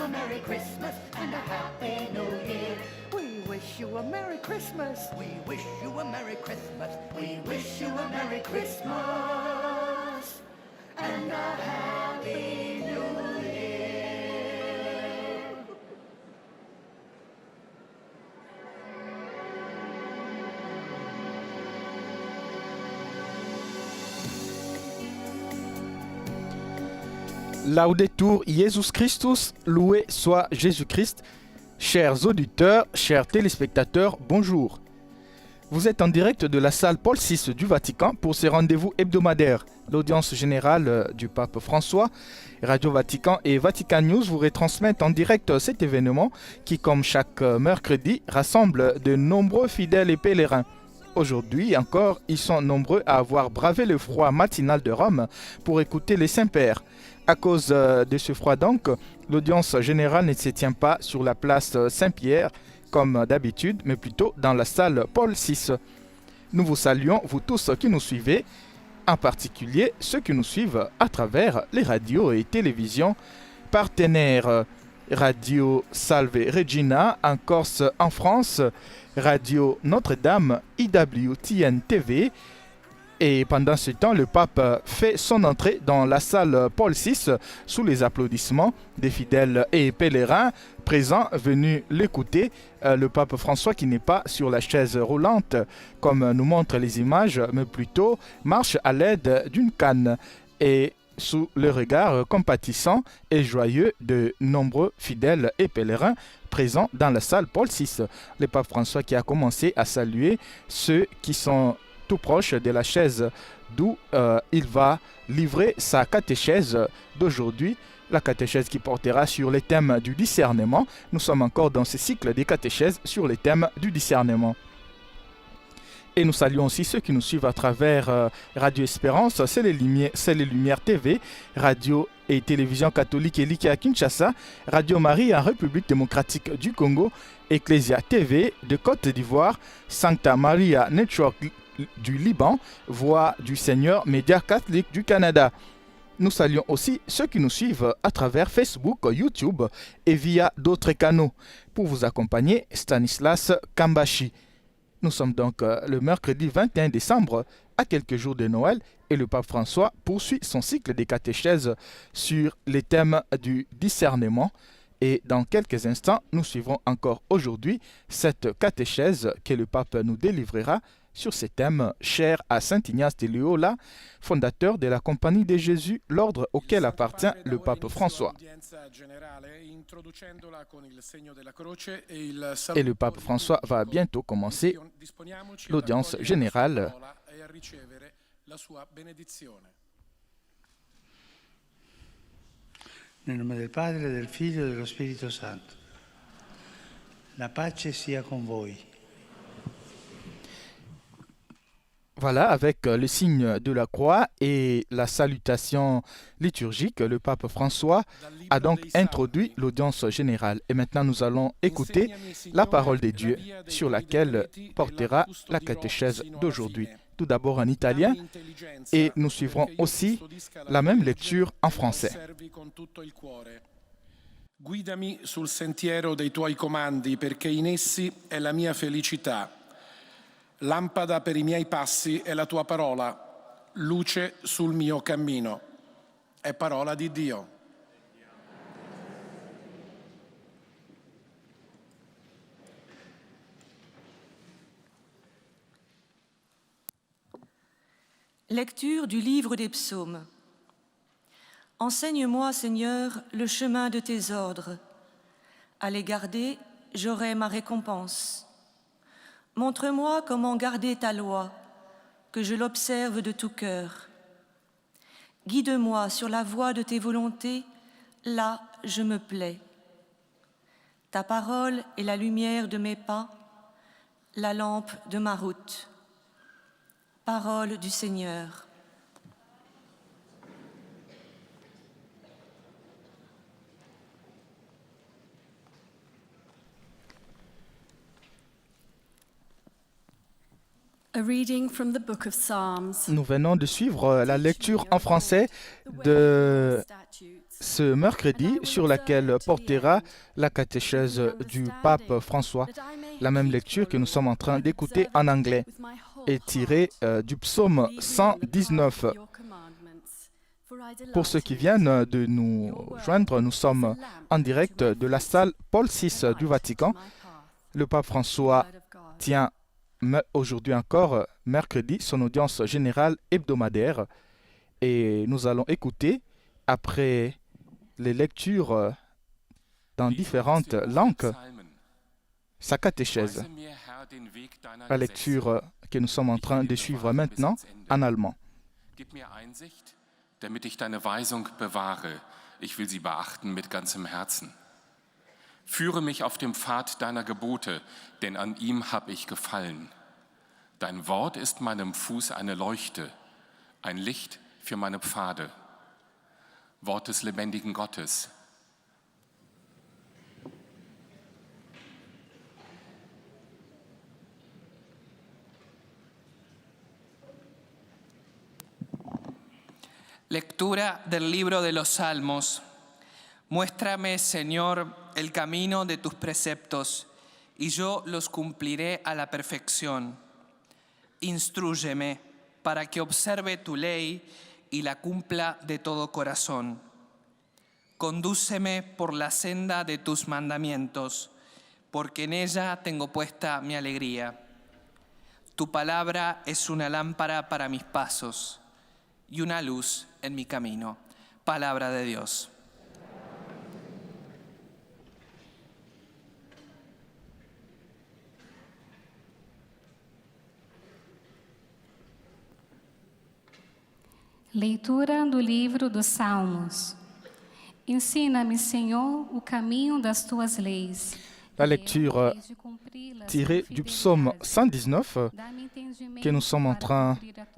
a Merry Christmas and a Happy New Year. We wish you a Merry Christmas. We wish you a Merry Christmas. We wish you a Merry Christmas and a Happy New Year. Laudetur Jesus Christus, loué soit Jésus-Christ. Chers auditeurs, chers téléspectateurs, bonjour. Vous êtes en direct de la salle Paul VI du Vatican pour ces rendez-vous hebdomadaires. L'audience générale du pape François, Radio Vatican et Vatican News vous retransmettent en direct cet événement qui, comme chaque mercredi, rassemble de nombreux fidèles et pèlerins. Aujourd'hui encore, ils sont nombreux à avoir bravé le froid matinal de Rome pour écouter les Saints-Pères. À cause de ce froid donc, l'audience générale ne se tient pas sur la place Saint-Pierre comme d'habitude, mais plutôt dans la salle Paul VI. Nous vous saluons, vous tous qui nous suivez, en particulier ceux qui nous suivent à travers les radios et télévisions partenaires. Radio Salve Regina en Corse en France, Radio Notre-Dame, IWTN TV. Et pendant ce temps, le pape fait son entrée dans la salle Paul VI sous les applaudissements des fidèles et pèlerins présents venus l'écouter. Le pape François, qui n'est pas sur la chaise roulante comme nous montrent les images, mais plutôt marche à l'aide d'une canne et sous le regard compatissant et joyeux de nombreux fidèles et pèlerins présents dans la salle Paul VI. Le pape François qui a commencé à saluer ceux qui sont tout proche de la chaise d'où il va livrer sa catéchèse d'aujourd'hui, la catéchèse qui portera sur les thèmes du discernement. Nous sommes encore dans ce cycle des catéchèses sur les thèmes du discernement. Et nous saluons aussi ceux qui nous suivent à travers Radio Espérance, C'est les Lumières TV, Radio et Télévision catholique Elike à Kinshasa, Radio Marie en République démocratique du Congo, Ecclesia TV de Côte d'Ivoire, Sancta Maria Network du Liban, Voix du Seigneur, Média catholique du Canada. Nous saluons aussi ceux qui nous suivent à travers Facebook, YouTube et via d'autres canaux. Pour vous accompagner, Stanislas Kambashi. Nous sommes donc le mercredi 21 décembre, à quelques jours de Noël, et le pape François poursuit son cycle des catéchèses sur les thèmes du discernement. Et dans quelques instants, nous suivrons encore aujourd'hui cette catéchèse que le pape nous délivrera sur ces thèmes chers à Saint Ignace de Loyola, fondateur de la Compagnie de Jésus, l'ordre auquel appartient le pape François. Et le pape François va bientôt commencer l'audience générale. Nel nome del Padre, del Figlio e dello Spirito Santo. La pace sia con voi. Voilà, avec le signe de la croix et la salutation liturgique, le pape François a donc introduit l'audience générale. Et maintenant, nous allons écouter la parole de Dieu sur laquelle portera la catéchèse d'aujourd'hui. Tout d'abord en italien, et nous suivrons aussi la même lecture en français. Guidami sul sentiero dei tuoi comandi, perché in essi è la mia felicità. Lampada per i miei passi è la tua parola, luce sul mio cammino. È parola di Dio. Lecture du livre des psaumes. Enseigne-moi, Seigneur, le chemin de tes ordres. À les garder, j'aurai ma récompense. Montre-moi comment garder ta loi, que je l'observe de tout cœur. Guide-moi sur la voie de tes volontés, là je me plais. Ta parole est la lumière de mes pas, la lampe de ma route. Parole du Seigneur. A reading from the book of Psalms. Nous venons de suivre la lecture en français de ce mercredi sur laquelle portera la catéchèse du pape François. La même lecture que nous sommes en train d'écouter en anglais est tirée du psaume 119. Pour ceux qui viennent de nous joindre, nous sommes en direct de la salle Paul VI du Vatican. Le pape François tient aujourd'hui encore, mercredi, son audience générale hebdomadaire. Et nous allons écouter, après les lectures dans différentes langues, sa catéchèse. La lecture que nous sommes en train de suivre maintenant en allemand. Gib mir Einsicht, damit ich deine Weisung bewahre. Ich will sie beachten mit ganzem Herzen. Führe mich auf dem Pfad deiner Gebote, denn an ihm habe ich gefallen. Dein Wort ist meinem Fuß eine Leuchte, ein Licht für meine Pfade. Wort des lebendigen Gottes. Lectura del libro de los Salmos. Muéstrame, Señor, el camino de tus preceptos, y yo los cumpliré a la perfección. Instrúyeme para que observe tu ley y la cumpla de todo corazón. Condúceme por la senda de tus mandamientos, porque en ella tengo puesta mi alegría. Tu palabra es una lámpara para mis pasos y una luz en mi camino. Palabra de Dios. Leitura do livro dos Salmos. Ensina-me, Senhor, o caminho das tuas leis. La lecture tirée du psaume 119 que nous sommes en train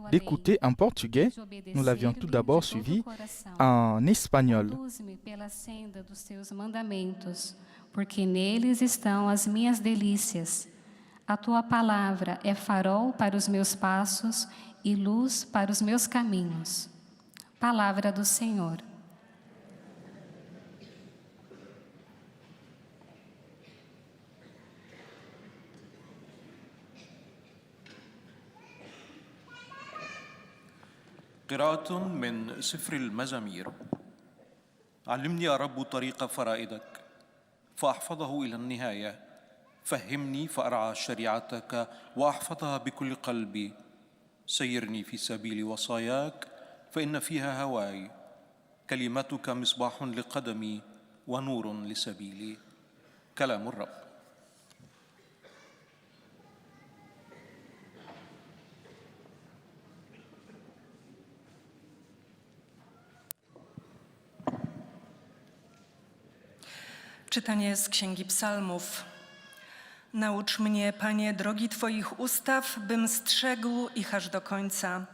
d'écouter en portugais. Nous l'avions tout d'abord suivi en espagnol. Conduz-me pela senda dos teus mandamentos, porque neles estão as minhas delícias. A tua palavra é farol para os meus passos e luz para os meus caminhos. Palavra do Senhor. قراءة من سفر المزامير. علمني يا رب طريق فرائدك فأحفظه إلى النهاية. فهمني فأرعى شريعتك وأحفظها بكل قلبي. سيرني في سبيل وصاياك فإن فيها هواي. كلمتك مصباح لقدمي ونور لسبيلي. كلام الرب. Czytanie z Księgi Psalmów. Naucz mnie, Panie, drogi Twoich ustaw, bym strzegł ich aż do końca.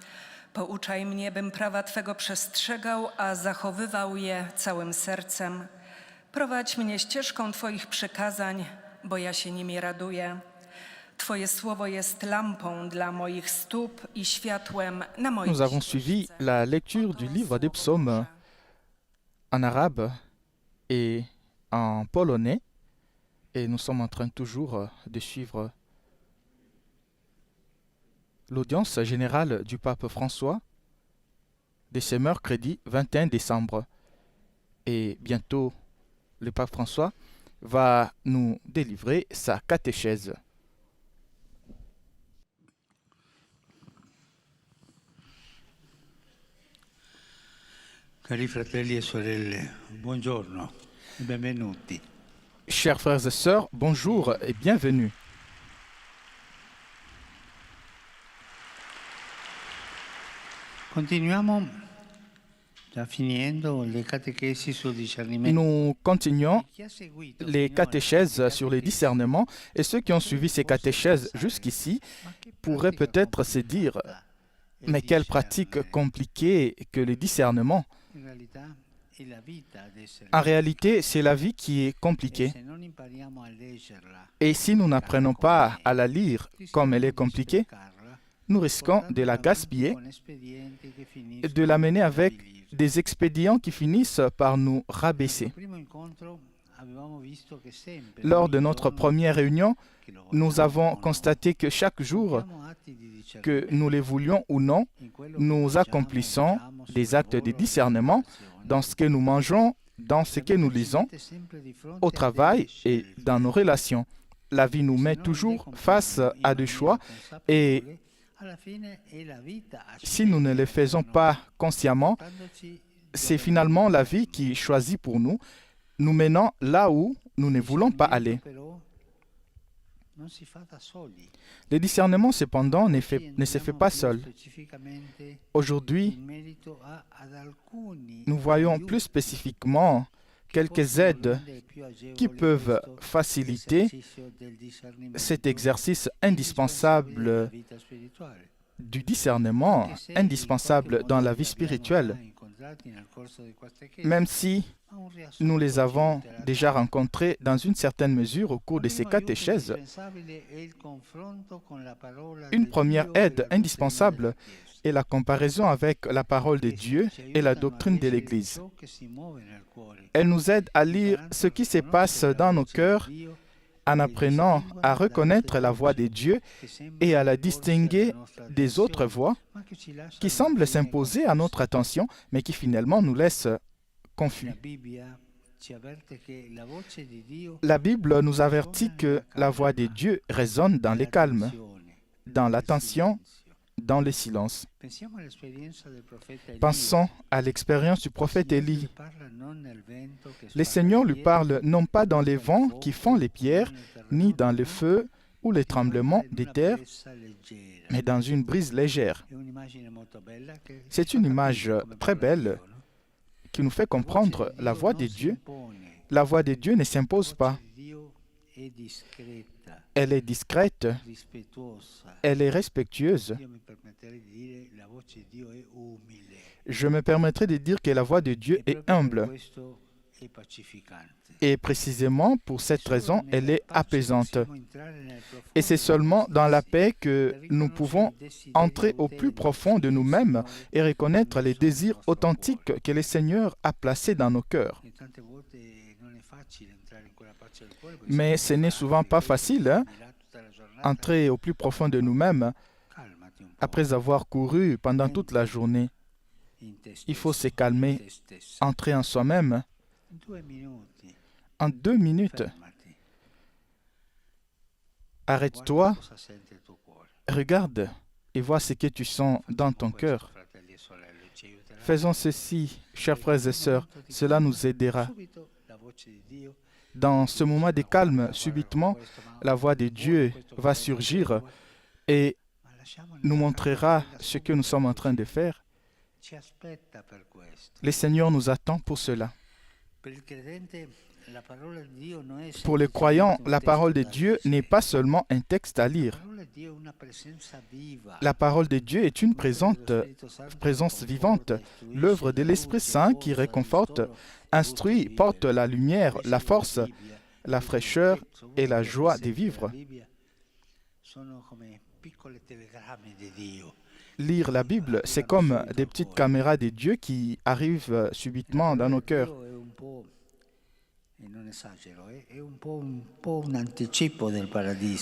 Pouczaj mnie, bym prawa Twego przestrzegał, a zachowywał je całym sercem. Prowadź mnie ścieżką Twoich przykazań, bo ja się nimi raduję. Twoje słowo jest lampą dla moich stóp i światłem na moich Nous avons suivi la lecture du livre des psaumes en arabe et en polonais. Et nous sommes en train toujours de suivre l'audience générale du pape François de ce mercredi 21 décembre. Et bientôt, le pape François va nous délivrer sa catéchèse. Cari fratelli e sorelle, buongiorno e benvenuti. Chers frères et sœurs, bonjour et bienvenue. Continuiamo già finendo le catechesi sul discernimento. Nous continuons Chi ha seguito les finora catéchèses sur les discernements et ceux qui ont suivi ces catéchèses jusqu'ici pourraient peut-être se dire « Mais quelle pratique compliquée que le discernement !» In realtà è la vita ad essere. En réalité, c'est la vie qui est compliquée. Se non impariamo a leggerla, Et si nous n'apprenons pas à la lire comme elle est compliquée, nous risquons de la gaspiller con espedienti che et finiscono de la mener per avec stabilirsi. des expédients qui finissent par nous rabaisser. Lors de notre première réunion, nous avons constaté que chaque jour, que nous les voulions ou non, nous accomplissons des actes de discernement dans ce que nous mangeons, dans ce que nous lisons, au travail et dans nos relations. La vie nous met toujours face à des choix et si nous ne les faisons pas consciemment, c'est finalement la vie qui choisit pour nous, nous menant là où nous ne voulons pas aller. Le discernement, cependant, ne se fait pas seul. Aujourd'hui, nous voyons plus spécifiquement quelques aides qui peuvent faciliter cet exercice indispensable du discernement, indispensable dans la vie spirituelle. Même si nous les avons déjà rencontrés dans une certaine mesure au cours de ces catéchèses, une première aide indispensable est la comparaison avec la parole de Dieu et la doctrine de l'Église. Elle nous aide à lire ce qui se passe dans nos cœurs en apprenant à reconnaître la voix de Dieu et à la distinguer des autres voix qui semblent s'imposer à notre attention, mais qui finalement nous laissent confus. La Bible nous avertit que la voix de Dieu résonne dans les calmes, dans l'attention, dans le silence. Pensons à l'expérience du prophète Élie. Le Seigneur lui parle non pas dans les vents qui font les pierres, ni dans le feu ou les tremblements des terres, mais dans une brise légère. C'est une image très belle qui nous fait comprendre la voix de Dieu. La voix de Dieu ne s'impose pas. Elle est discrète, elle est respectueuse. Je me permettrai de dire que la voix de Dieu est humble. Et précisément pour cette raison, elle est apaisante. Et c'est seulement dans la paix que nous pouvons entrer au plus profond de nous-mêmes et reconnaître les désirs authentiques que le Seigneur a placés dans nos cœurs. Mais ce n'est souvent pas facile, hein? Entrer au plus profond de nous-mêmes après avoir couru pendant toute la journée. Il faut se calmer, entrer en soi-même. En 2 minutes, arrête-toi, regarde et vois ce que tu sens dans ton cœur. Faisons ceci, chers frères et sœurs, cela nous aidera. Dans ce moment de calme, subitement, la voix de Dieu va surgir et nous montrera ce que nous sommes en train de faire. Le Seigneur nous attend pour cela. Pour les croyants, la parole de Dieu n'est pas seulement un texte à lire. La parole de Dieu est une présence vivante, l'œuvre de l'Esprit Saint qui réconforte, instruit, porte la lumière, la force, la fraîcheur et la joie de vivre. Lire la Bible, c'est comme des petites caméras de Dieu qui arrivent subitement dans nos cœurs.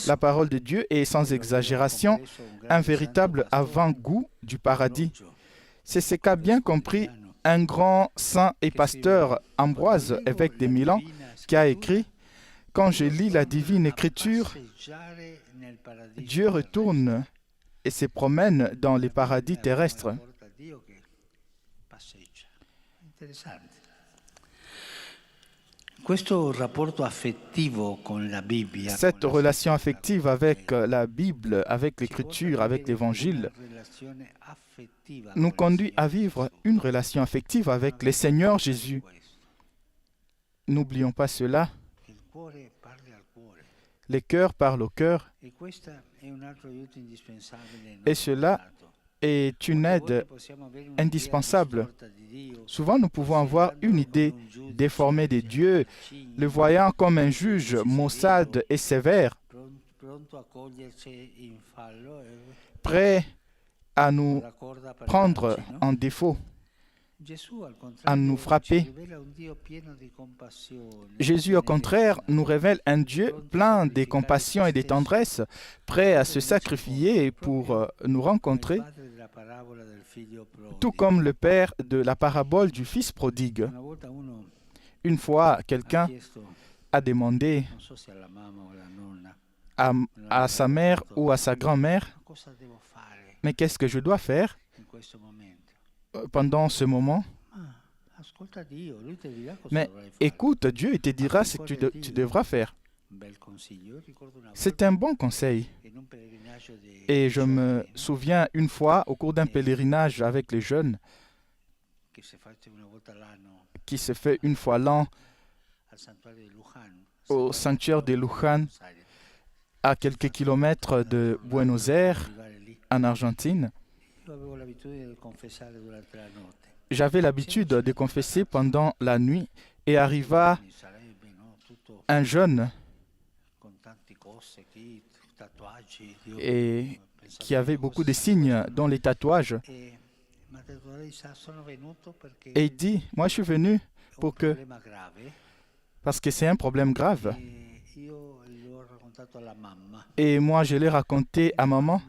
La parole de Dieu est sans exagération un véritable avant-goût du paradis. C'est ce qu'a bien compris un grand saint et pasteur, Ambroise, évêque de Milan, qui a écrit « Quand je lis la divine écriture, Dieu retourne et se promène dans les paradis terrestres. » Cette relation affective avec la Bible, avec l'Écriture, avec l'Évangile, nous conduit à vivre une relation affective avec le Seigneur Jésus. N'oublions pas cela. Le cœur parle au cœur. Et cela est une aide indispensable. Souvent, nous pouvons avoir une idée déformée de Dieu, le voyant comme un juge maussade et sévère, prêt à nous prendre en défaut. à nous frapper. Jésus, au contraire, nous révèle un Dieu plein de compassion et de tendresse, prêt à se sacrifier pour nous rencontrer, tout comme le père de la parabole du fils prodigue. Une fois, quelqu'un a demandé à sa mère ou à sa grand-mère, « Mais qu'est-ce que je dois faire pendant ce moment ?» Mais écoute Dieu, il te dira ce que tu devras faire. C'est un bon conseil. Et je me souviens une fois, au cours d'un pèlerinage avec les jeunes, qui se fait une fois l'an au sanctuaire de Luján, à quelques kilomètres de Buenos Aires, en Argentine. J'avais l'habitude de confesser pendant la nuit et arriva un jeune et qui avait beaucoup de signes dans les tatouages. Et il dit, moi je suis venu parce que c'est un problème grave. Et moi je l'ai raconté à maman.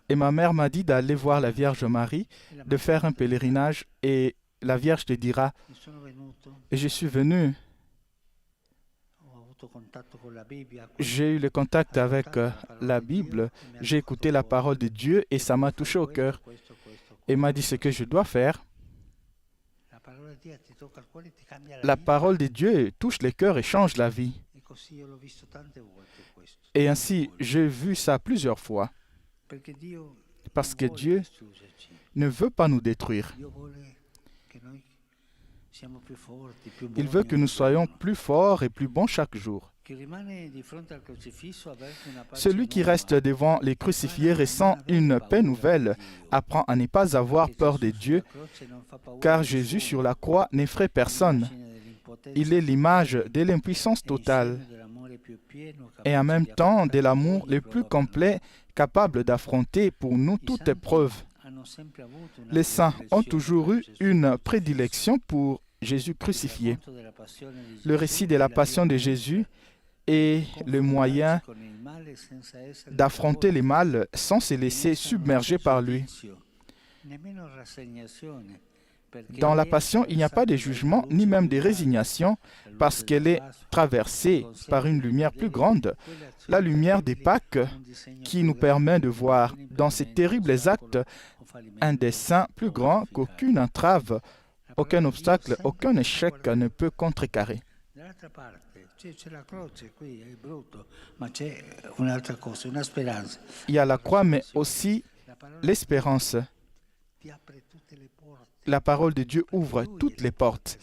Et ma mère m'a dit d'aller voir la Vierge Marie, de faire un pèlerinage et la Vierge te dira. Et je suis venu. J'ai eu le contact avec la Bible, j'ai écouté la parole de Dieu et ça m'a touché au cœur. Et m'a dit ce que je dois faire. La parole de Dieu touche les cœurs et change la vie. Et ainsi, j'ai vu ça plusieurs fois. Parce que Dieu ne veut pas nous détruire. Il veut que nous soyons plus forts et plus bons chaque jour. Celui qui reste devant les crucifiés ressent une paix nouvelle, apprend à ne pas avoir peur de Dieu, car Jésus sur la croix n'effraie personne. Il est l'image de l'impuissance totale et en même temps de l'amour le plus complet capable d'affronter pour nous toute épreuve. Les saints ont toujours eu une prédilection pour Jésus crucifié. Le récit de la passion de Jésus est le moyen d'affronter le mal sans se laisser submerger par lui. Dans la passion, il n'y a pas de jugement ni même de résignation parce qu'elle est traversée par une lumière plus grande, la lumière des Pâques qui nous permet de voir dans ces terribles actes un dessein plus grand qu'aucune entrave, aucun obstacle, aucun échec ne peut contrecarrer. Il y a la croix, mais aussi l'espérance. La parole de Dieu ouvre toutes les portes,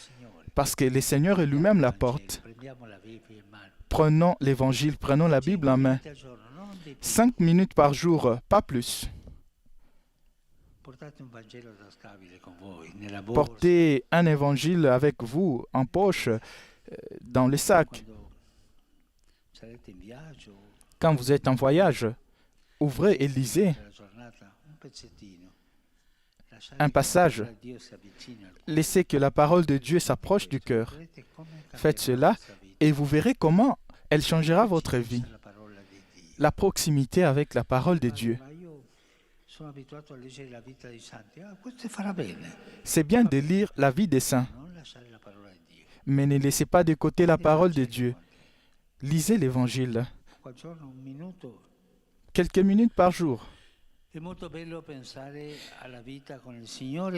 parce que le Seigneur est lui-même la porte. Prenons l'Évangile, prenons la Bible en main. 5 minutes par jour, pas plus. Portez un Évangile avec vous, en poche, dans le sac. Quand vous êtes en voyage, ouvrez et lisez un passage. Laissez que la parole de Dieu s'approche du cœur. Faites cela et vous verrez comment elle changera votre vie. La proximité avec la parole de Dieu. C'est bien de lire la vie des saints, mais ne laissez pas de côté la parole de Dieu. Lisez l'Évangile. Quelques minutes par jour.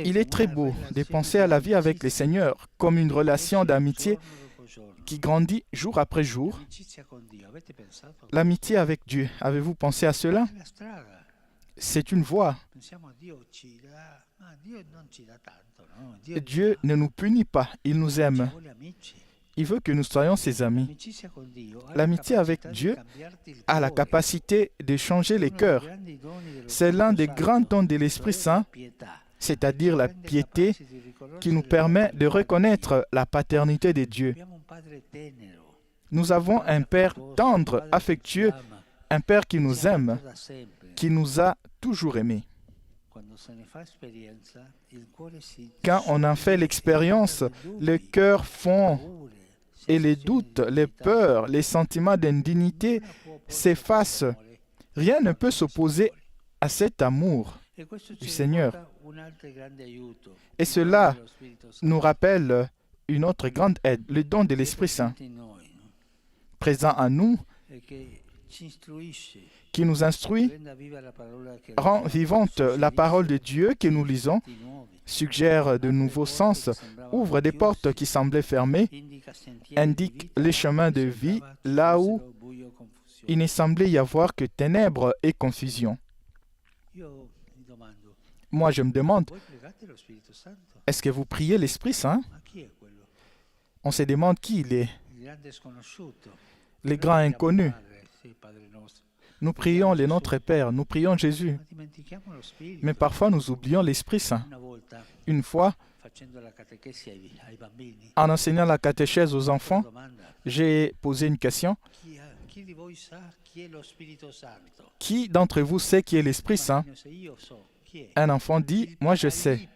Il est très beau de penser à la vie avec le Seigneur comme une relation d'amitié qui grandit jour après jour. L'amitié avec Dieu, avez-vous pensé à cela? C'est une voie. Dieu ne nous punit pas, il nous aime. Il veut que nous soyons ses amis. L'amitié avec Dieu a la capacité de changer les cœurs. C'est l'un des grands dons de l'Esprit Saint, c'est-à-dire la piété, qui nous permet de reconnaître la paternité de Dieu. Nous avons un Père tendre, affectueux, un Père qui nous aime, qui nous a toujours aimés. Quand on en fait l'expérience, le cœur fond et les doutes, les peurs, les sentiments d'indignité s'effacent. Rien ne peut s'opposer à cet amour du Seigneur. Et cela nous rappelle une autre grande aide, le don de l'Esprit Saint, présent en nous, qui nous instruit, rend vivante la parole de Dieu que nous lisons, suggère de nouveaux sens, ouvre des portes qui semblaient fermées, indique les chemins de vie là où il ne semblait y avoir que ténèbres et confusion. Moi, je me demande, est-ce que vous priez l'Esprit Saint? On se demande qui il est, les grands inconnus. Nous prions le Notre Père, nous prions Jésus. Mais parfois, nous oublions l'Esprit Saint. Une fois, en enseignant la catéchèse aux enfants, j'ai posé une question. Qui d'entre vous sait qui est l'Esprit Saint? Un enfant dit, moi je sais.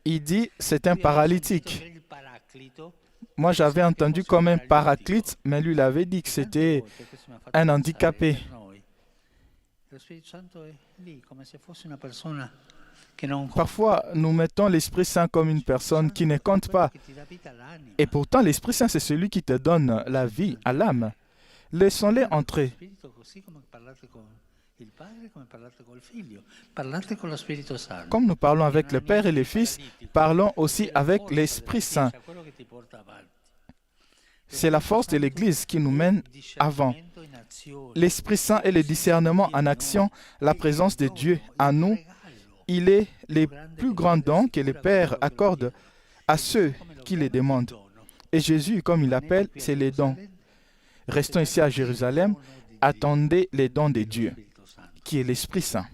Il dit, c'est un paralytique. Moi j'avais entendu comme un paraclite, mais lui il avait dit que c'était un handicapé. Parfois, nous mettons l'Esprit Saint comme une personne qui ne compte pas. Et pourtant, l'Esprit Saint, c'est celui qui te donne la vie à l'âme. Laissons-les entrer. Comme nous parlons avec le Père et le Fils, parlons aussi avec l'Esprit Saint. C'est la force de l'Église qui nous mène avant. L'Esprit Saint est le discernement en action, la présence de Dieu en nous. Il est le plus grand don que le Père accorde à ceux qui les demandent. Et Jésus, comme il l'appelle, c'est les dons. Restons ici à Jérusalem, attendez les dons de Dieu, qui est l'Esprit Saint.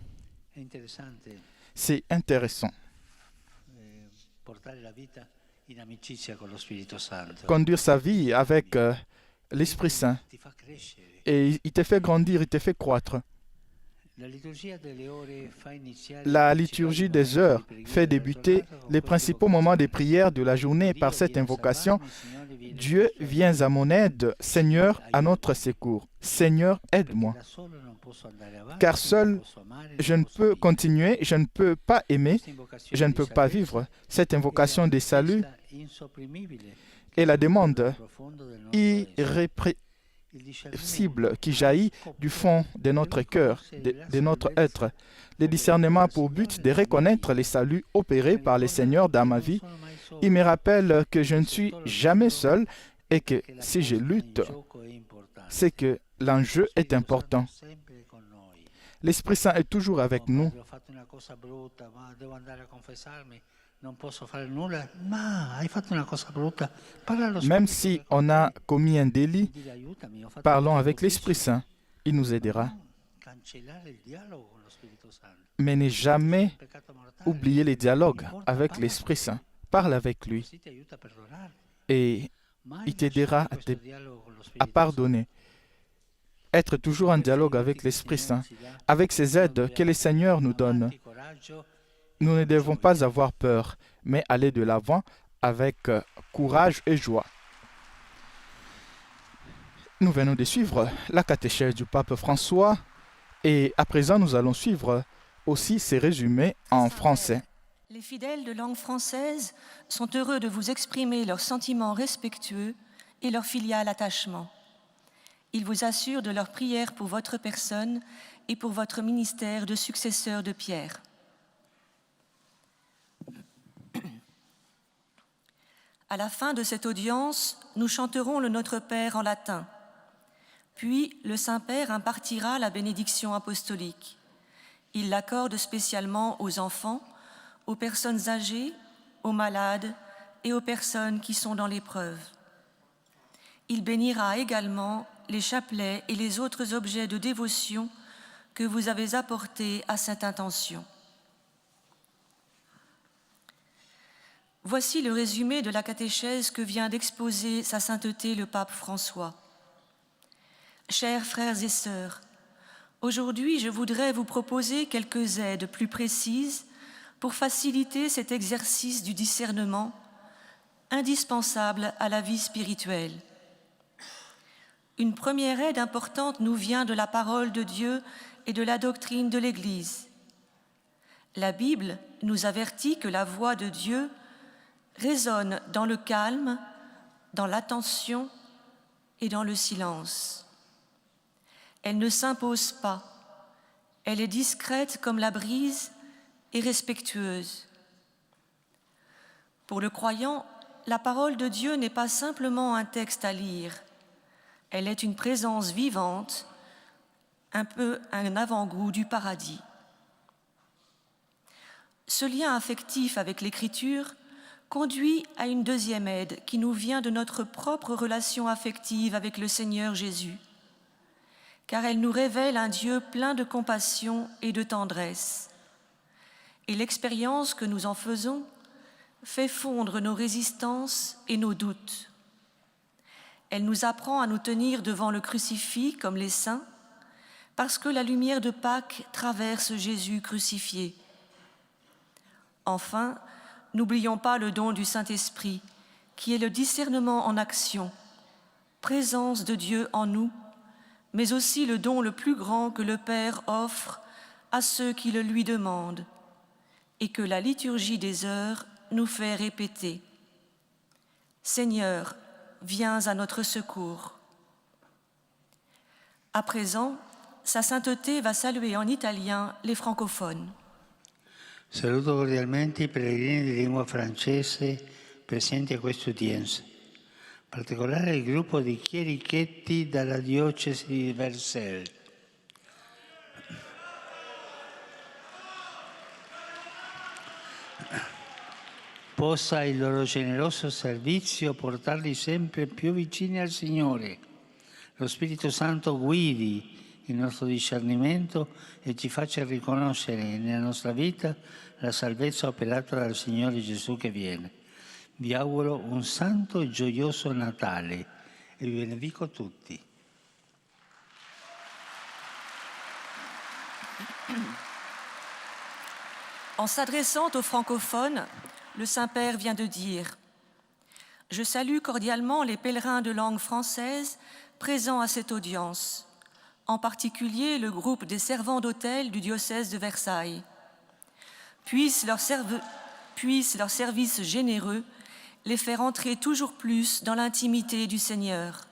C'est intéressant. Conduire sa vie avec l'Esprit Saint. Et il te fait grandir, il te fait croître. La liturgie des heures fait débuter les principaux moments de prière de la journée par cette invocation. Dieu, viens à mon aide, Seigneur, à notre secours. Seigneur, aide-moi. Car seul, je ne peux continuer, je ne peux pas aimer, je ne peux pas vivre. Cette invocation de salut est la demande irrépressible qui jaillit du fond de notre cœur, de notre être. Le discernement a pour but de reconnaître les saluts opérés par le Seigneur dans ma vie. Il me rappelle que je ne suis jamais seul et que si je lutte, c'est que l'enjeu est important. L'Esprit Saint est toujours avec nous. Même si on a commis un délit, parlons avec l'Esprit Saint. Il nous aidera. Mais ne jamais oublier les dialogues avec l'Esprit Saint. Parle avec lui. Et il t'aidera à pardonner. Être toujours en dialogue avec l'Esprit Saint, avec ces aides que le Seigneur nous donne. Nous ne devons pas avoir peur, mais aller de l'avant avec courage et joie. Nous venons de suivre la catéchèse du pape François et à présent nous allons suivre aussi ses résumés en français. Les fidèles de langue française sont heureux de vous exprimer leurs sentiments respectueux et leur filial attachement. Ils vous assurent de leur prière pour votre personne et pour votre ministère de successeur de Pierre. À la fin de cette audience, nous chanterons le Notre Père en latin. Puis, le Saint-Père impartira la bénédiction apostolique. Il l'accorde spécialement aux enfants, aux personnes âgées, aux malades et aux personnes qui sont dans l'épreuve. Il bénira également les chapelets et les autres objets de dévotion que vous avez apportés à cette intention. Voici le résumé de la catéchèse que vient d'exposer Sa Sainteté le pape François. Chers frères et sœurs, Aujourd'hui, je voudrais vous proposer quelques aides plus précises pour faciliter cet exercice du discernement indispensable à la vie spirituelle. Une première aide importante nous vient de la parole de Dieu et de la doctrine de l'Église. La Bible nous avertit que la voix de Dieu résonne dans le calme, dans l'attention et dans le silence. Elle ne s'impose pas, elle est discrète comme la brise et respectueuse. Pour le croyant, la parole de Dieu n'est pas simplement un texte à lire, elle est une présence vivante, un peu un avant-goût du paradis. Ce lien affectif avec l'Écriture conduit à une deuxième aide qui nous vient de notre propre relation affective avec le Seigneur Jésus, car elle nous révèle un Dieu plein de compassion et de tendresse. Et l'expérience que nous en faisons fait fondre nos résistances et nos doutes. Elle nous apprend à nous tenir devant le crucifix comme les saints, parce que la lumière de Pâques traverse Jésus crucifié. Enfin, n'oublions pas le don du Saint-Esprit, qui est le discernement en action, présence de Dieu en nous, mais aussi le don le plus grand que le Père offre à ceux qui le lui demandent, et que la liturgie des heures nous fait répéter. Seigneur, viens à notre secours. À présent, Sa Sainteté va saluer en italien les francophones. Saluto cordialmente i pellegrini di lingua francese presenti a questa udienza, in particolare il gruppo di chierichetti dalla diocesi di Versailles. Possa il loro generoso servizio portarli sempre più vicini al Signore. Lo Spirito Santo guidi il nostro discernimento e ci faccia riconoscere nella nostra vita la salvezza operata dal Signore Gesù che viene. Vi auguro un santo e gioioso Natale e vi benedico tutti. En s'adressant aux francophones, le Saint-Père vient de dire « Je salue cordialement les pèlerins de langue française présents à cette audience, en particulier le groupe des servants d'autel du diocèse de Versailles. Puisse leur service généreux les faire entrer toujours plus dans l'intimité du Seigneur.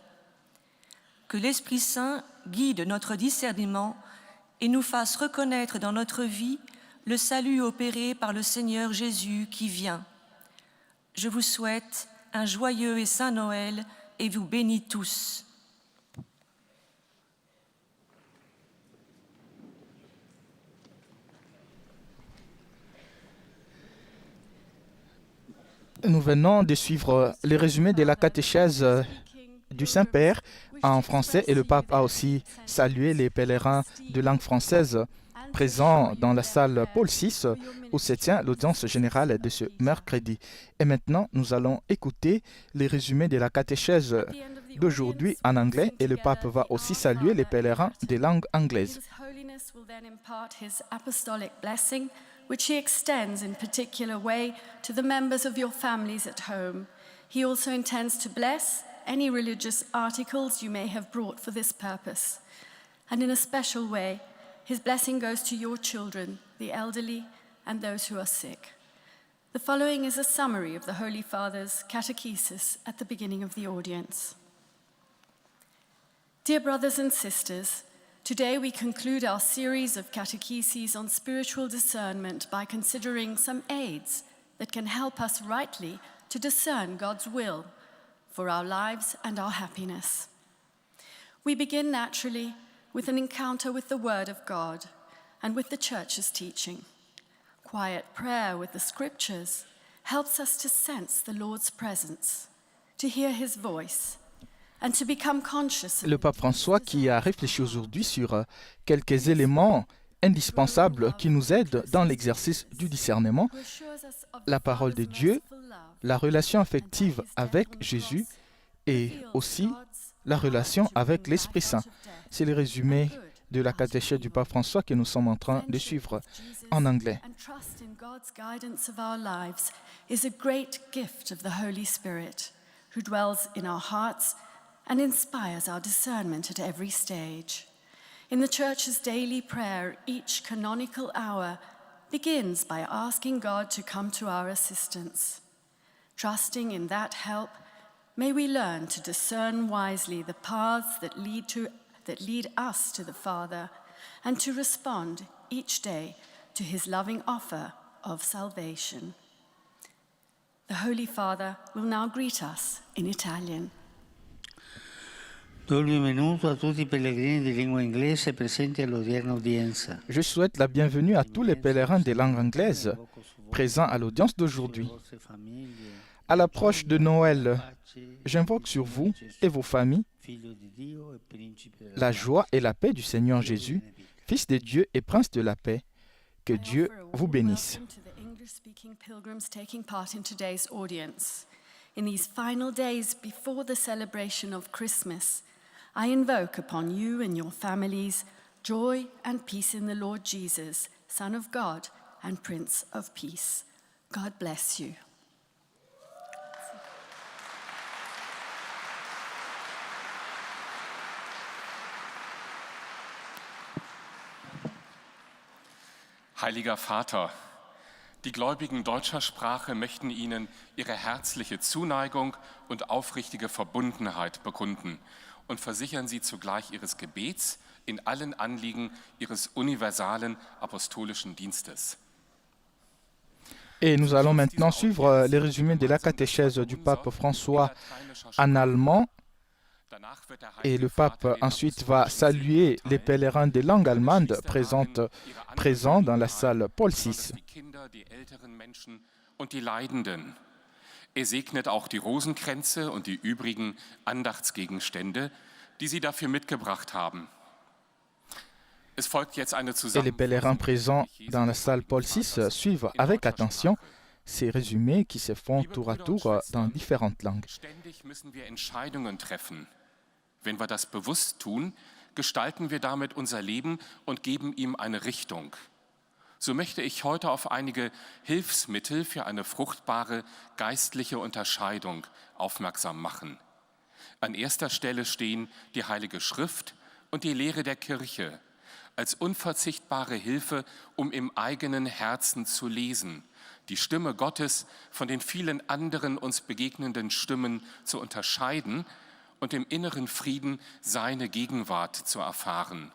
Que l'Esprit Saint guide notre discernement et nous fasse reconnaître dans notre vie le salut opéré par le Seigneur Jésus qui vient. Je vous souhaite un joyeux et saint Noël et vous bénis tous. » Nous venons de suivre les résumés de la catéchèse du Saint-Père en français et le pape a aussi salué les pèlerins de langue française présents dans la salle Paul VI où se tient l'audience générale de ce mercredi. Et maintenant, nous allons écouter les résumés de la catéchèse d'aujourd'hui en anglais et le pape va aussi saluer les pèlerins des langues anglaises. Which he extends in particular way to the members of your families at home. He also intends to bless any religious articles you may have brought for this purpose. And in a special way, his blessing goes to your children, the elderly, and those who are sick. The following is a summary of the Holy Father's catechesis at the beginning of the audience. Dear brothers and sisters, today we conclude our series of catecheses on spiritual discernment by considering some aids that can help us rightly to discern God's will for our lives and our happiness. We begin naturally with an encounter with the Word of God and with the Church's teaching. Quiet prayer with the Scriptures helps us to sense the Lord's presence, to hear His voice, and to become conscious. Le pape François qui a réfléchi aujourd'hui sur quelques éléments indispensables qui nous aident dans l'exercice du discernement, la parole de Dieu, la relation affective avec Jésus et aussi la relation avec l'Esprit Saint. C'est le résumé de la catéchèse du pape François que nous sommes en train de suivre en anglais. And trust in God's guidance of our lives is a great gift of the Holy Spirit, who dwells in our hearts and inspires our discernment at every stage. In the Church's daily prayer, each canonical hour begins by asking God to come to our assistance. Trusting in that help, may we learn to discern wisely the paths that lead us to the Father, and to respond each day to his loving offer of salvation. The Holy Father will now greet us in Italian. Do il benvenuto a tutti i pellegrini di lingua inglese presenti all'odierna udienza. Je souhaite la bienvenue à tous les pèlerins des langues anglaises présents à l'audience d'aujourd'hui. À l'approche de Noël, j'invoque sur vous et vos familles la joie et la paix du Seigneur Jésus, Fils de Dieu et Prince de la paix. Que Dieu vous bénisse. Welcome to the English-speaking pilgrims taking part in today's audience. In these final days before the celebration of Christmas, I invoke upon you and your families joy and peace in the Lord Jesus, Son of God and Prince of Peace. God bless you. Heiliger Vater, die Gläubigen deutscher Sprache möchten Ihnen ihre herzliche Zuneigung und aufrichtige Verbundenheit bekunden und versichern Sie zugleich Ihres Gebets in allen Anliegen Ihres universalen apostolischen Dienstes. Et nous allons maintenant suivre les résumés de la catéchèse du pape François en allemand. Et le pape ensuite va saluer les pèlerins des langues allemandes présents dans la salle Paul VI. Die Kinder, die älteren Menschen und die Leidenden. Er segnet auch die Rosenkränze und die übrigen Andachtsgegenstände, die Sie dafür mitgebracht haben. Es folgt jetzt eine Et les pèlerins présents dans la salle Paul VI suivent avec attention ces résumés qui se font tour à tour dans différentes langues. Ständig müssen wir Entscheidungen treffen. Wenn wir das bewusst tun, gestalten wir damit unser Leben und geben ihm eine Richtung. So möchte ich heute auf einige Hilfsmittel für eine fruchtbare geistliche Unterscheidung aufmerksam machen. An erster Stelle stehen die Heilige Schrift und die Lehre der Kirche als unverzichtbare Hilfe, um im eigenen Herzen zu lesen, die Stimme Gottes von den vielen anderen uns begegnenden Stimmen zu unterscheiden und im inneren Frieden seine Gegenwart zu erfahren.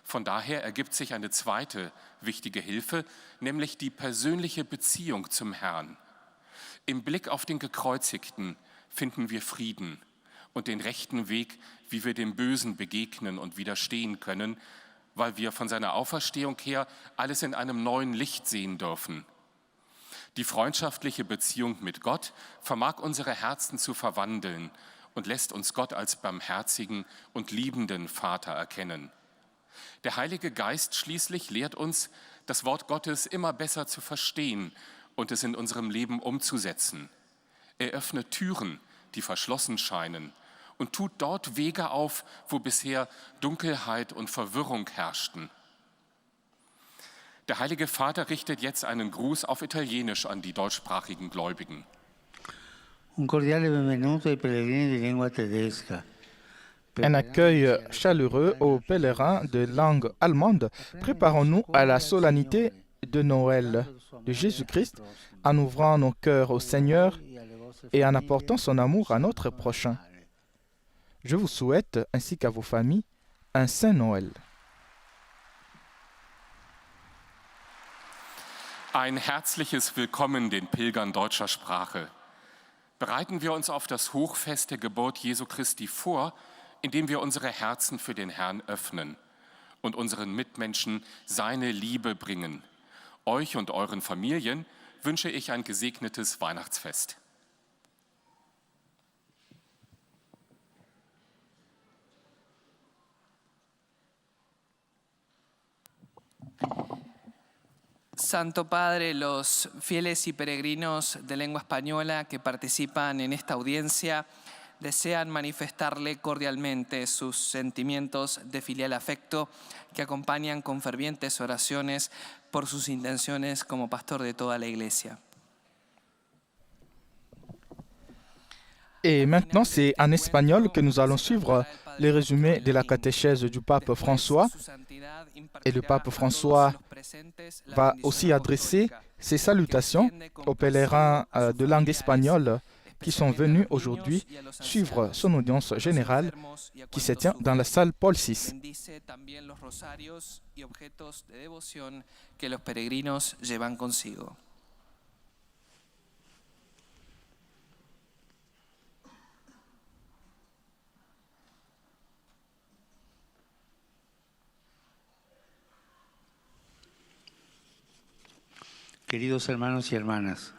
Von daher ergibt sich eine zweite wichtige Hilfe, nämlich die persönliche Beziehung zum Herrn. Im Blick auf den Gekreuzigten finden wir Frieden und den rechten Weg, wie wir dem Bösen begegnen und widerstehen können, weil wir von seiner Auferstehung her alles in einem neuen Licht sehen dürfen. Die freundschaftliche Beziehung mit Gott vermag unsere Herzen zu verwandeln und lässt uns Gott als barmherzigen und liebenden Vater erkennen. Der Heilige Geist schließlich lehrt uns, das Wort Gottes immer besser zu verstehen und es in unserem Leben umzusetzen. Er öffnet Türen, die verschlossen scheinen, und tut dort Wege auf, wo bisher Dunkelheit und Verwirrung herrschten. Der Heilige Vater richtet jetzt einen Gruß auf Italienisch an die deutschsprachigen Gläubigen. Un cordiale benvenuto ai pellegrini di lingua tedesca. Un accueil chaleureux aux pèlerins de langue allemande. Préparons-nous à la solennité de Noël de Jésus-Christ en ouvrant nos cœurs au Seigneur et en apportant son amour à notre prochain. Je vous souhaite, ainsi qu'à vos familles, un saint Noël. Ein herzliches Willkommen den Pilgern deutscher Sprache. Bereiten wir uns auf das Hochfest der Geburt Jesu Christi vor, indem wir unsere Herzen für den Herrn öffnen und unseren Mitmenschen seine Liebe bringen. Euch und euren Familien wünsche ich ein gesegnetes Weihnachtsfest. Santo Padre, los fieles y peregrinos de lengua española que participan en esta audiencia desean manifestarle cordialmente sus sentimientos de filial afecto que acompañan con fervientes oraciones por sus intenciones como pastor de toda la Iglesia. Et maintenant, c'est en espagnol que nous allons suivre les résumés de la catéchèse du pape François. Et le pape François va aussi adresser ses salutations aux pèlerins de langue espagnole qui sont venus aujourd'hui suivre son audience générale qui se tient dans la salle Paul VI. Bendice también los rosarios y objetos de devoción que los peregrinos llevan consigo. Queridos hermanos y hermanas,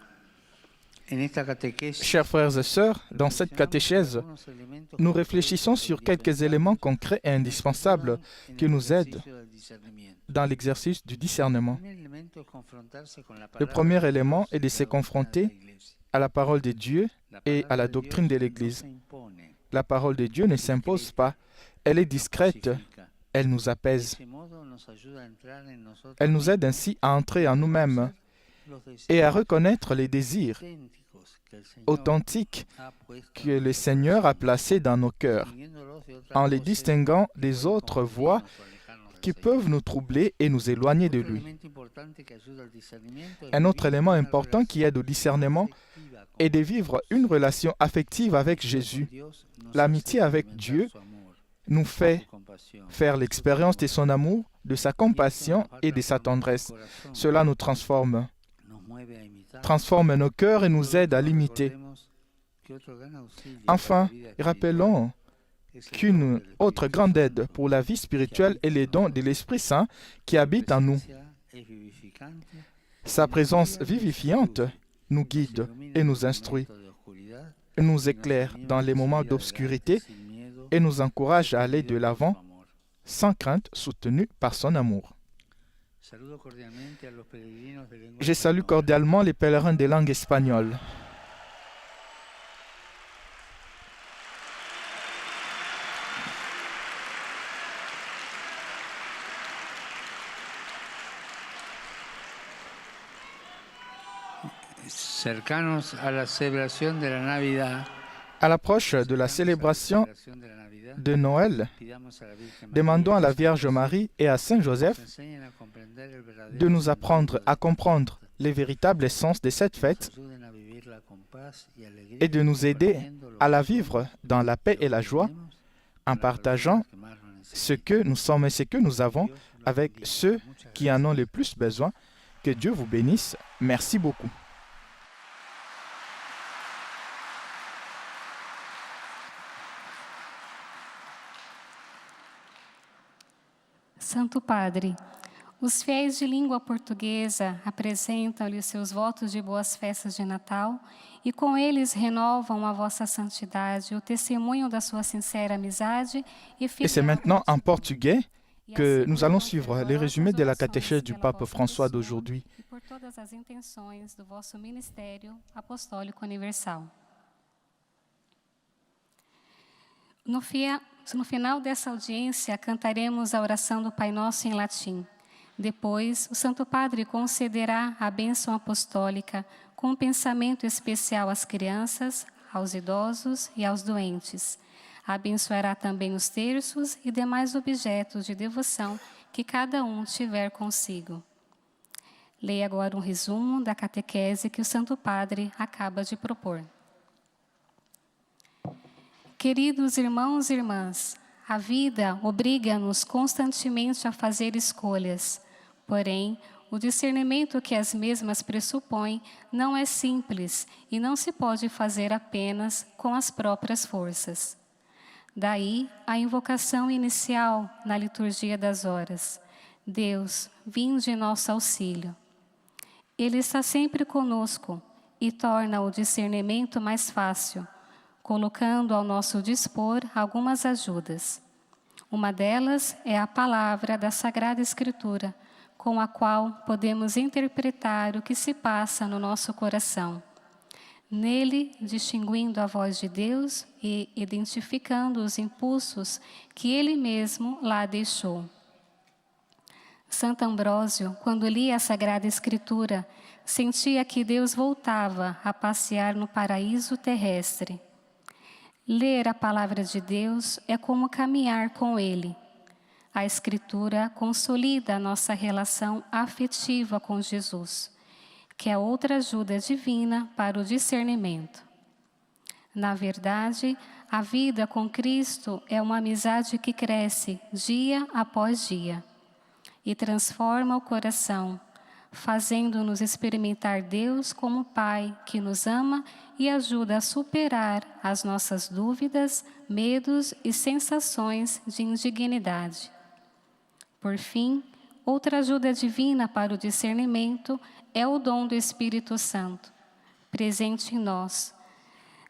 en esta catequesis, Chers frères et sœurs, dans cette catéchèse, nous réfléchissons sur quelques éléments concrets et indispensables qui nous aident dans l'exercice du discernement. Le premier élément est de se confronter à la parole de Dieu et à la doctrine de l'Église. La parole de Dieu ne s'impose pas, elle est discrète, elle nous apaise. Elle nous aide ainsi à entrer en nous-mêmes et à reconnaître les désirs authentiques que le Seigneur a placés dans nos cœurs, en les distinguant des autres voix qui peuvent nous troubler et nous éloigner de lui. Un autre élément important qui aide au discernement est de vivre une relation affective avec Jésus. L'amitié avec Dieu nous fait faire l'expérience de son amour, de sa compassion et de sa tendresse. Cela nous transforme nos cœurs et nous aide à l'imiter. Enfin, rappelons qu'une autre grande aide pour la vie spirituelle est le don de l'Esprit Saint qui habite en nous. Sa présence vivifiante nous guide et nous instruit, nous éclaire dans les moments d'obscurité et nous encourage à aller de l'avant sans crainte, soutenu par son amour. Je salue cordialement les pèlerins des langues espagnoles. cercanos a la celebración de la Navidad, À l'approche de la célébration de Noël, demandons à la Vierge Marie et à Saint Joseph de nous apprendre à comprendre les véritables essences de cette fête et de nous aider à la vivre dans la paix et la joie en partageant ce que nous sommes et ce que nous avons avec ceux qui en ont le plus besoin. Que Dieu vous bénisse. Merci beaucoup. Santo Padre, os fiéis de língua portuguesa apresentam-lhe os seus votos de boas festas de Natal e com eles renovam a vossa santidade, o testemunho da sua sincera amizade e Et c'est maintenant en portugais que nous allons suivre les résumés de la catéchèse du pape François d'aujourd'hui. E por todas as intenções do vosso ministério apostólico universal. No final dessa audiência, cantaremos a oração do Pai Nosso em latim. Depois, o Santo Padre concederá a bênção apostólica com um pensamento especial às crianças, aos idosos e aos doentes. Abençoará também os terços e demais objetos de devoção que cada um tiver consigo. Leia agora um resumo da catequese que o Santo Padre acaba de propor. Queridos irmãos e irmãs, a vida obriga-nos constantemente a fazer escolhas. Porém, o discernimento que as mesmas pressupõem não é simples e não se pode fazer apenas com as próprias forças. Daí a invocação inicial na liturgia das horas. Deus, vinde em nosso auxílio. Ele está sempre conosco e torna o discernimento mais fácil, colocando ao nosso dispor algumas ajudas. Uma delas é a palavra da Sagrada Escritura, com a qual podemos interpretar o que se passa no nosso coração. nele distinguindo a voz de Deus e identificando os impulsos que ele mesmo lá deixou. Santo Ambrósio, quando lia a Sagrada Escritura, sentia que Deus voltava a passear no paraíso terrestre. Ler a palavra de Deus é como caminhar com Ele. A Escritura consolida a nossa relação afetiva com Jesus, que é outra ajuda divina para o discernimento. Na verdade, a vida com Cristo é uma amizade que cresce dia após dia e transforma o coração, fazendo-nos experimentar Deus como Pai que nos ama e ajuda a superar as nossas dúvidas, medos e sensações de indignidade. Por fim, outra ajuda divina para o discernimento é o dom do Espírito Santo, presente em nós.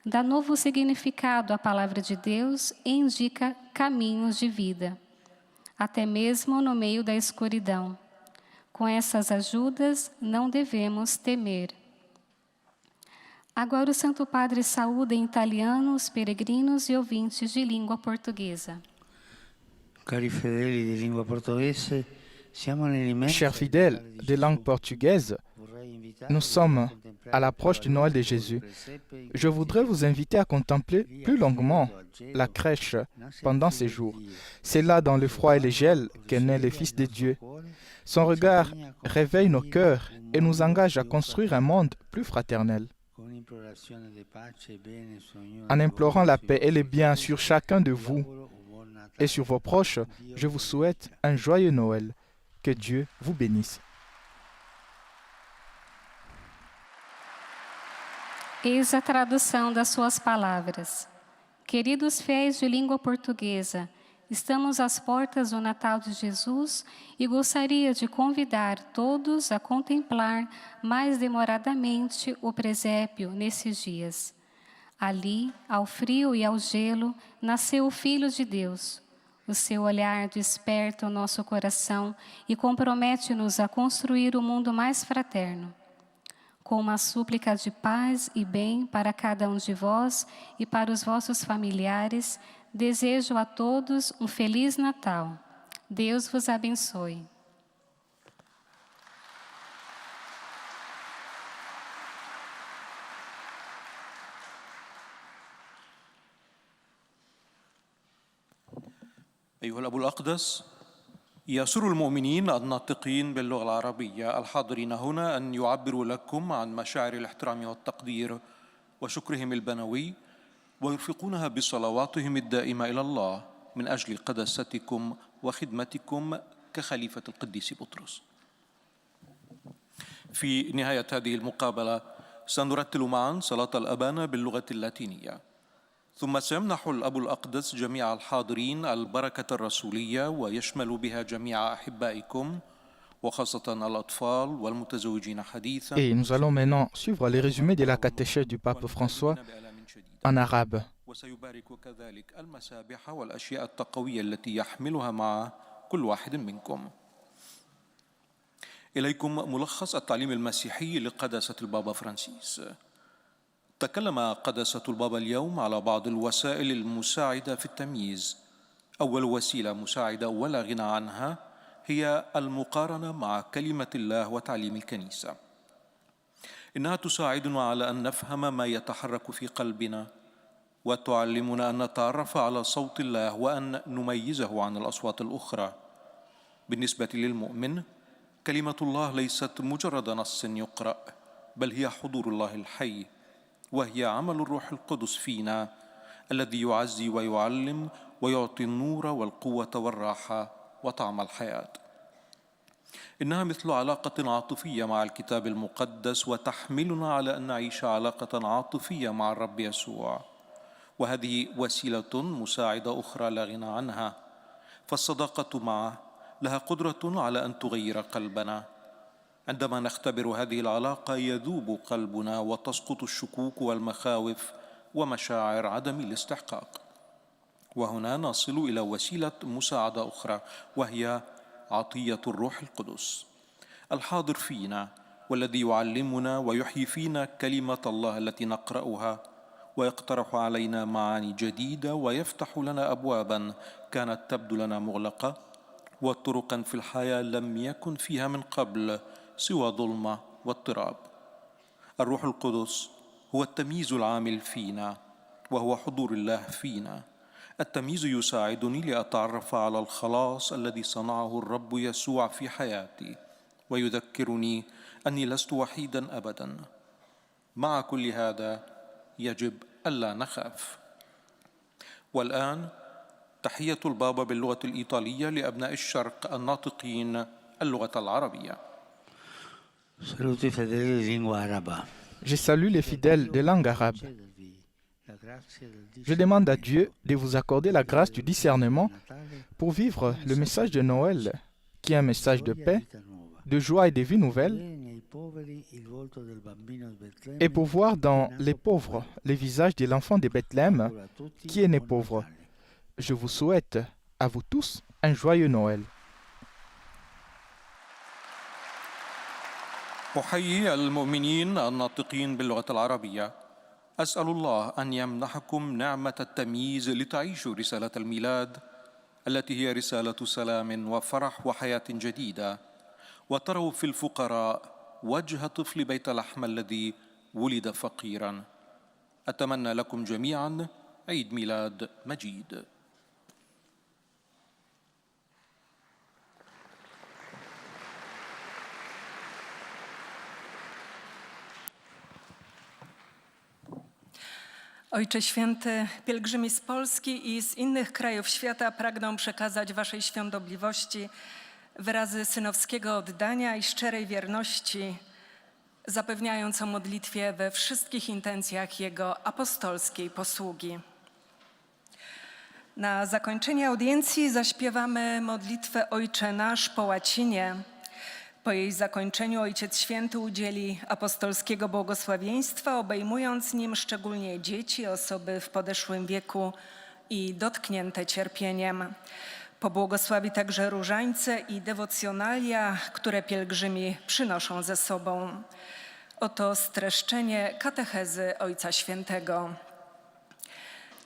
Dá novo significado à palavra de Deus e indica caminhos de vida, até mesmo no meio da escuridão. Com essas ajudas, não devemos temer. Agora o Santo Padre saúda em italiano os peregrinos e ouvintes de língua portuguesa. Cari fedeli di lingua portoghese, siamo nell'immensa... Chers fidèles de langue portugaise, nous sommes à l'approche du Noël de Jésus. Je voudrais vous inviter à contempler plus longuement la crèche pendant ces jours. C'est là, dans le froid et le gel, qu'est né le Fils de Dieu. Son regard réveille nos cœurs et nous engage à construire un monde plus fraternel. En implorant la paix et le bien sur chacun de vous et sur vos proches, je vous souhaite un joyeux Noël. Que Dieu vous bénisse. Eis a tradução das suas palavras. Queridos fiéis de língua portuguesa, estamos às portas do Natal de Jesus e gostaria de convidar todos a contemplar mais demoradamente o presépio nesses dias. Ali, ao frio e ao gelo, nasceu o Filho de Deus. O seu olhar desperta o nosso coração e compromete-nos a construir um mundo mais fraterno. Com uma súplica de paz e bem para cada um de vós e para os vossos familiares, desejo a todos um Feliz Natal. Deus vos abençoe. أيها الأب الأقدس، يسر المؤمنين الناطقين باللغة العربية الحاضرين هنا أن يعبروا لكم عن مشاعر الاحترام والتقدير وشكرهم البنوي ويرفقونها بصلواتهم الدائمة إلى الله من أجل قداستكم وخدمتكم كخليفة القديس بطرس. في نهاية هذه المقابلة سنرتل معا صلاة الأبانة باللغة اللاتينية، ثم سيمنح الأب الأقدس جميع الحاضرين البركة الرسولية ويشمل بها جميع أحبائكم وخاصة الأطفال والمتزوجين حديثا. Et nous allons maintenant suivre les résumés de la catéchèse du pape François en arabe. وسيبارك كذلك المسابح والأشياء التقوية التي يحملها معه كل واحد منكم. إليكم ملخص التعليم المسيحي لقداسة البابا فرانسيس. تكلم قداسة البابا اليوم على بعض الوسائل المساعدة في التمييز. أول وسيلة مساعدة ولا غنى عنها هي المقارنة مع كلمة الله وتعليم الكنيسة. إنها تساعدنا على أن نفهم ما يتحرك في قلبنا وتعلمنا أن نتعرف على صوت الله وأن نميزه عن الأصوات الأخرى. بالنسبة للمؤمن، كلمة الله ليست مجرد نص يقرأ، بل هي حضور الله الحي، وهي عمل الروح القدس فينا الذي يعزي ويعلم ويعطي النور والقوة والراحة وطعم الحياة. إنها مثل علاقة عاطفية مع الكتاب المقدس وتحملنا على أن نعيش علاقة عاطفية مع الرب يسوع، وهذه وسيلة مساعدة أخرى لا غنى عنها، فالصداقة معه لها قدرة على أن تغير قلبنا. عندما نختبر هذه العلاقة يذوب قلبنا وتسقط الشكوك والمخاوف ومشاعر عدم الاستحقاق. وهنا نصل إلى وسيلة مساعدة أخرى، وهي عطية الروح القدس الحاضر فينا والذي يعلمنا ويحيي فينا كلمة الله التي نقرأها ويقترح علينا معاني جديدة ويفتح لنا أبوابا كانت تبدو لنا مغلقة وطرقا في الحياة لم يكن فيها من قبل سوى ظلمة واضطراب. الروح القدس هو التمييز العامل فينا وهو حضور الله فينا. التمييز يساعدني لأتعرف على الخلاص الذي صنعه الرب يسوع في حياتي ويذكرني أني لست وحيدا أبدا. مع كل هذا يجب ألا نخاف. والآن تحية البابا باللغة الإيطالية لأبناء الشرق الناطقين اللغة العربية. Saluti fedeli di lingua araba. Je salue les fidèles de langue arabe. Je demande à Dieu de vous accorder la grâce du discernement pour vivre le message de Noël, qui est un message de paix, de joie et de vie nouvelle, et pour voir dans les pauvres les visages de l'enfant de Bethléem qui est né pauvre. Je vous souhaite à vous tous un joyeux Noël. أحيي المؤمنين الناطقين باللغة العربية. أسأل الله أن يمنحكم نعمة التمييز لتعيشوا رسالة الميلاد التي هي رسالة سلام وفرح وحياة جديدة، وتروا في الفقراء وجه طفل بيت لحم الذي ولد فقيرا. أتمنى لكم جميعا عيد ميلاد مجيد. Ojcze Święty, pielgrzymi z Polski i z innych krajów świata pragną przekazać Waszej świątobliwości wyrazy synowskiego oddania i szczerej wierności, zapewniając o modlitwie we wszystkich intencjach Jego apostolskiej posługi. Na zakończenie audiencji zaśpiewamy modlitwę Ojcze Nasz po łacinie. Po jej zakończeniu Ojciec Święty udzieli apostolskiego błogosławieństwa, obejmując nim szczególnie dzieci, osoby w podeszłym wieku i dotknięte cierpieniem. Pobłogosławi także różańce i dewocjonalia, które pielgrzymi przynoszą ze sobą. Oto streszczenie katechezy Ojca Świętego.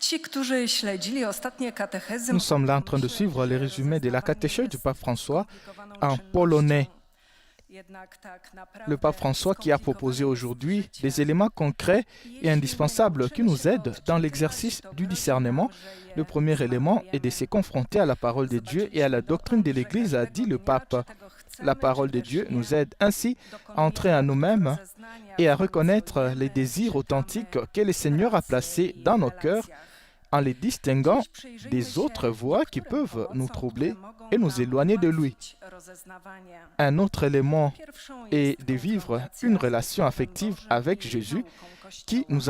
Ci, którzy śledzili ostatnie katechezy... Nous sommes là en train de suivre les résumés de la catéchèse du pape François en polonais. Le pape François qui a proposé aujourd'hui des éléments concrets et indispensables qui nous aident dans l'exercice du discernement. Le premier élément est de se confronter à la parole de Dieu et à la doctrine de l'Église, a dit le pape. La parole de Dieu nous aide ainsi à entrer en nous-mêmes et à reconnaître les désirs authentiques que le Seigneur a placés dans nos cœurs en les distinguant des autres voies qui peuvent nous troubler et nous éloigner de lui. Un autre élément est de vivre une relation affective avec Jésus qui nous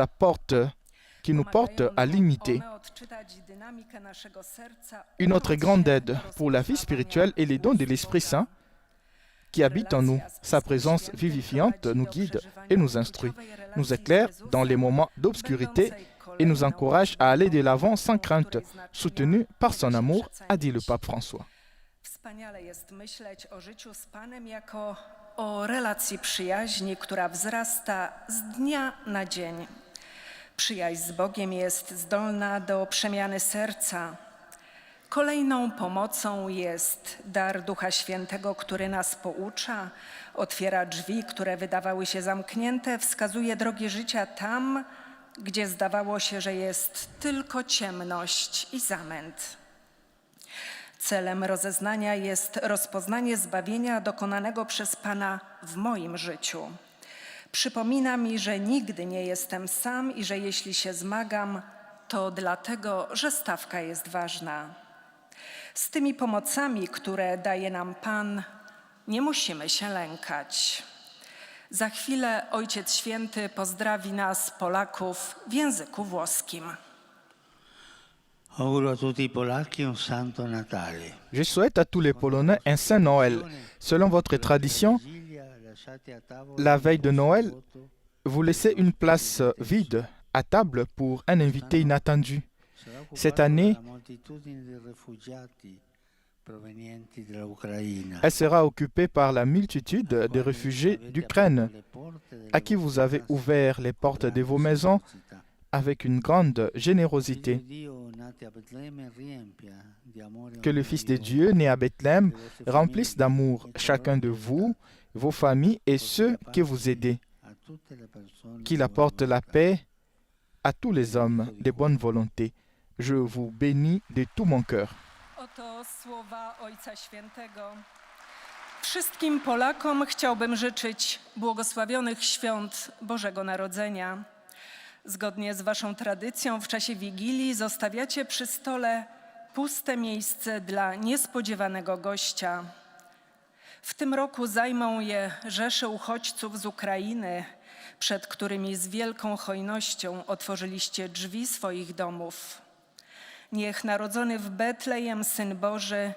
porte à l'imiter. Une autre grande aide pour la vie spirituelle est les dons de l'Esprit Saint qui habite en nous. Sa présence vivifiante nous guide et nous instruit, nous éclaire dans les moments d'obscurité et nous encourage à aller de l'avant sans crainte, soutenu par son amour, a dit le pape François. Wspaniale jest myśleć o życiu z Panem jako o relacji przyjaźni, która wzrasta z dnia na dzień. Przyjaźń z Bogiem jest zdolna do przemiany serca. Kolejną pomocą jest dar Ducha Świętego, który nas poucza, otwiera drzwi, które wydawały się zamknięte, wskazuje drogi życia tam, gdzie zdawało się, że jest tylko ciemność i zamęt. Celem rozeznania jest rozpoznanie zbawienia dokonanego przez Pana w moim życiu. Przypomina mi, że nigdy nie jestem sam i że jeśli się zmagam, to dlatego, że stawka jest ważna. Z tymi pomocami, które daje nam Pan, nie musimy się lękać. Za chwilę Ojciec Święty pozdrowi nas, Polaków, w języku włoskim. Auguro a tutti i polacchi un santo Natale. Je souhaite à tous les Polonais un Saint Noël. Selon votre tradition, la veille de Noël, vous laissez une place vide à table pour un invité inattendu. Cette année, provenienti dall'Ucraina, Elle sera occupée par la multitude des réfugiés d'Ukraine, à qui vous avez ouvert les portes de vos maisons avec une grande générosité. Que le Fils de Dieu, né à Bethléem, remplisse d'amour chacun de vous, vos familles et ceux que vous aidez. Qu'il apporte la paix à tous les hommes de bonne volonté. Je vous bénis de tout mon cœur. Oto słowa Ojca Świętego. Wszystkim Polakom chciałbym życzyć błogosławionych świąt Bożego Narodzenia. Zgodnie z waszą tradycją w czasie Wigilii zostawiacie przy stole puste miejsce dla niespodziewanego gościa. W tym roku zajmą je rzesze uchodźców z Ukrainy, przed którymi z wielką hojnością otworzyliście drzwi swoich domów. Niech narodzony w Betlejem Syn Boży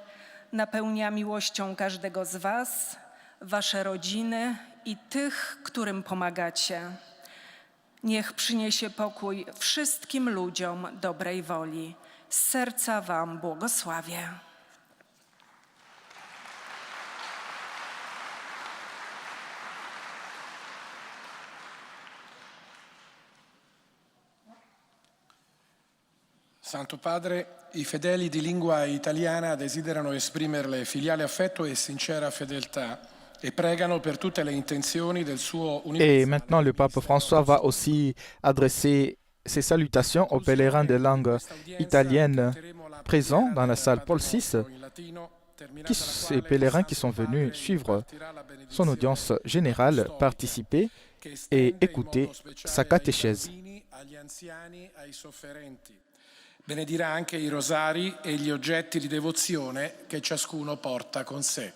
napełnia miłością każdego z was, wasze rodziny i tych, którym pomagacie. Niech przyniesie pokój wszystkim ludziom dobrej woli. Z serca wam błogosławię. Santo Padre, i fedeli di lingua italiana desiderano esprimerle filiale affetto e sincera fedeltà e pregano per tutte le intenzioni del suo Et maintenant, le pape François va aussi adresser ses salutations aux pèlerins de langue italienne présents dans la salle Paul VI, ces pèlerins qui sont venus suivre son audience générale, participer et écouter sa catéchèse. Benedirà anche i rosari e gli oggetti di devozione che ciascuno porta con sé.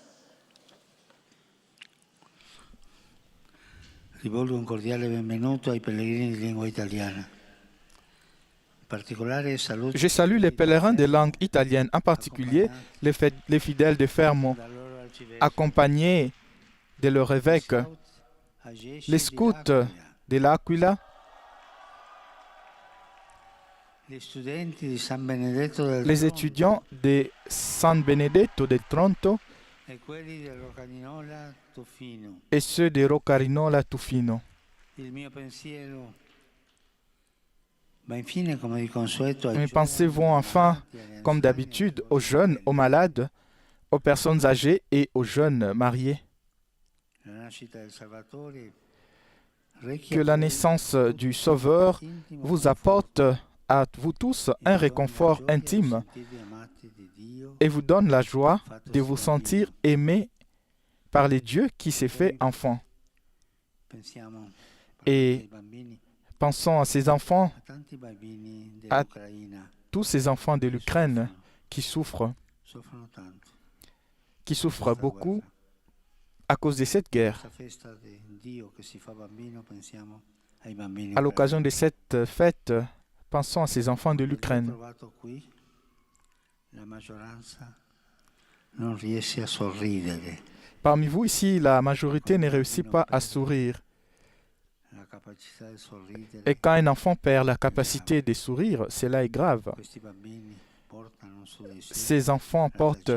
Rivolgo un cordiale benvenuto ai pellegrini di lingua italiana. Je salue les pèlerins de langue italienne, en particulier les fidèles de Fermo, accompagnés de leur évêque, les scouts de l'Aquila, les étudiants de San Benedetto del Tronto et ceux de Roccarinola Tufino. Mes pensées vont enfin, comme d'habitude, aux jeunes, aux malades, aux personnes âgées et aux jeunes mariés. Que la naissance du Sauveur vous apporte à vous tous un réconfort intime et vous donne la joie de vous sentir aimés par les dieux qui s'est fait enfant. Et pensons à ces enfants, à tous ces enfants de l'Ukraine qui souffrent beaucoup à cause de cette guerre. À l'occasion de cette fête, pensons à ces enfants de l'Ukraine. Parmi vous ici, la majorité ne réussit pas à sourire. Et quand un enfant perd la capacité de sourire, cela est grave. Ces enfants portent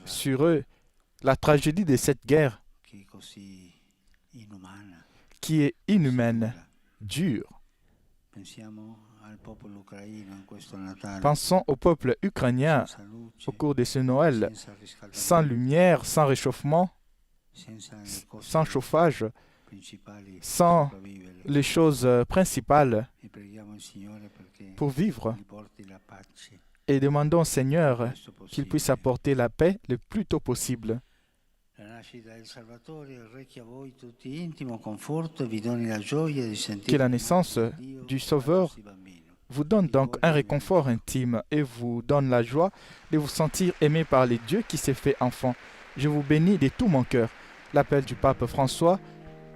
sur eux la tragédie de cette guerre qui est inhumaine, dure. Pensons au peuple ukrainien au cours de ce Noël, sans lumière, sans réchauffement, sans chauffage, sans les choses principales pour vivre. Et demandons au Seigneur qu'il puisse apporter la paix le plus tôt possible. Que la naissance du Sauveur vous donne donc un réconfort intime et vous donne la joie de vous sentir aimé par les dieux qui s'est fait enfant. Je vous bénis de tout mon cœur. L'appel du pape François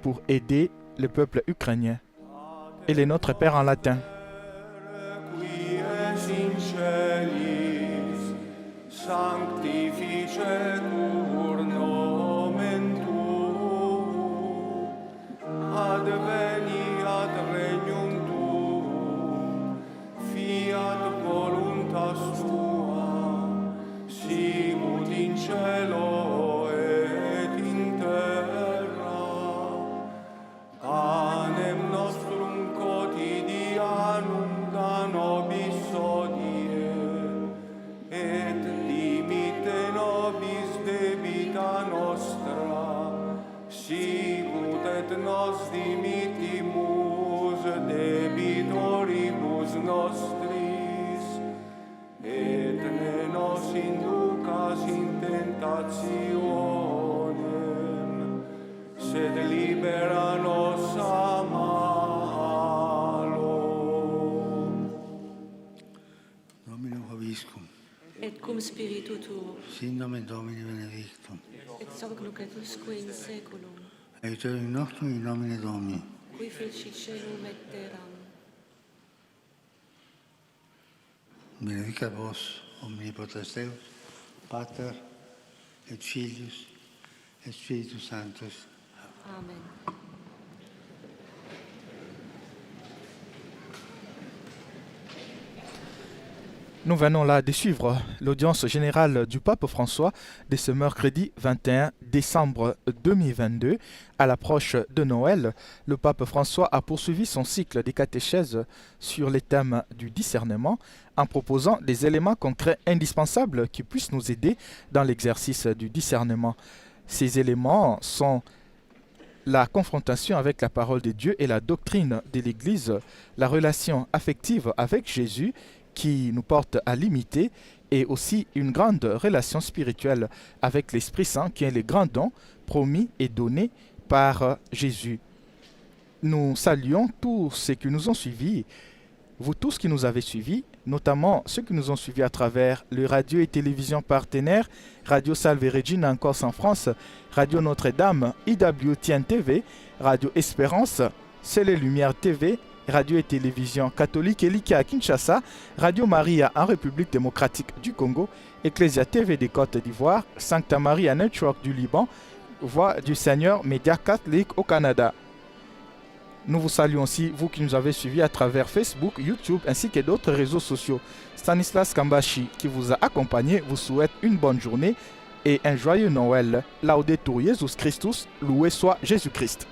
pour aider le peuple ukrainien. Et les Notre Père en latin. Sanctificetur nomen tuum, adveniat regnum tuum, fiat voluntas tua, sicut nos dimittimus debitoribus nostris, et ne nos inducas in tentationem, sed libera nos a malo. Domino Vobiscum, Et cum spiritu tuo, sin nomen Domini benedictum, et soc nunc et usque in saeculum, aiuterium nostrum in nomine Domini. qui fecit caelum et terram. Benedicat vos, omnipotens Deus, Pater, et Filius, et Spiritus Sanctus. Amen. Nous venons là de suivre l'audience générale du pape François de ce mercredi 21 décembre 2022. À l'approche de Noël, le pape François a poursuivi son cycle de catéchèses sur les thèmes du discernement en proposant des éléments concrets indispensables qui puissent nous aider dans l'exercice du discernement. Ces éléments sont la confrontation avec la parole de Dieu et la doctrine de l'Église, la relation affective avec Jésus qui nous porte à l'imiter et aussi une grande relation spirituelle avec l'Esprit Saint qui est le grand don promis et donné par Jésus. Nous saluons tous ceux qui nous ont suivis, vous tous qui nous avez suivis, notamment ceux qui nous ont suivis à travers les radios et télévisions partenaires, Radio Salve Regina en Corse en France, Radio Notre-Dame, IWTN TV, Radio Espérance, C'est les Lumières TV, Radio et télévision catholique Elika à Kinshasa, Radio Maria en République démocratique du Congo, Ecclesia TV des Côtes d'Ivoire, Sancta Maria Network du Liban, Voix du Seigneur Média catholique au Canada. Nous vous saluons aussi, vous qui nous avez suivis à travers Facebook, YouTube ainsi que d'autres réseaux sociaux. Stanislas Kambashi qui vous a accompagné vous souhaite une bonne journée et un joyeux Noël. Laudetur Jesus Christus, loué soit Jésus-Christ.